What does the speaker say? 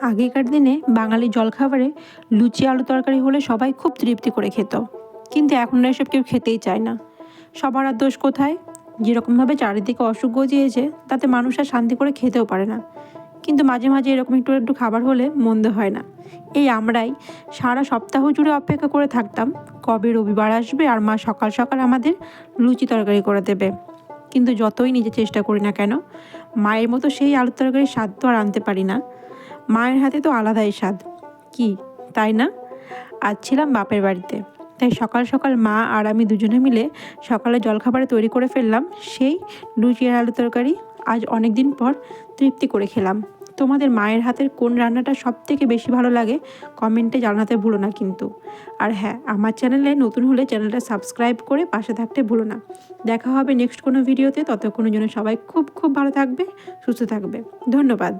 আগেকার দিনে বাঙালি জলখাবারে লুচি আলু তরকারি হলে সবাই খুব তৃপ্তি করে খেত, কিন্তু এখন এসব কেউ খেতেই চায় না। সবার আর দোষ কোথায়? যেরকমভাবে চারিদিকে অসুখ গজিয়েছে তাতে মানুষ আর শান্তি করে খেতেও পারে না। কিন্তু মাঝে মাঝে এরকম একটু একটু খাবার হলে মন্দ হয় না। এই আমরাই সারা সপ্তাহ জুড়ে অপেক্ষা করে থাকতাম কবে রবিবার আসবে আর মা সকাল সকাল আমাদের লুচি তরকারি করে দেবে। কিন্তু যতই নিজে চেষ্টা করি না কেন, মায়ের মতো সেই আলুর তরকারির স্বাদ তো আর আনতে পারি না। মায়ের হাতে তো আলাদাই স্বাদ, কি তাই না? আজ ছিলাম বাপের বাড়িতে, তাই সকাল সকাল মা আর আমি দুজনে মিলে সকালে জলখাবারে তৈরি করে ফেললাম সেই লুচি আর আলু তরকারি। আজ অনেক দিন পর তৃপ্তি করে খেলাম। তোমাদের মায়ের হাতের কোন রান্নাটা সব থেকে বেশি ভালো লাগে কমেন্টে জানাতে ভুলো না কিন্তু। আর হ্যাঁ, আমার চ্যানেলে নতুন হলে চ্যানেলটা সাবস্ক্রাইব করে পাশে থাকতে ভুলো না। দেখা হবে নেক্সট কোনো ভিডিওতে, ততক্ষণের জন্য সবাই খুব খুব ভালো থাকবে, সুস্থ থাকবে। ধন্যবাদ।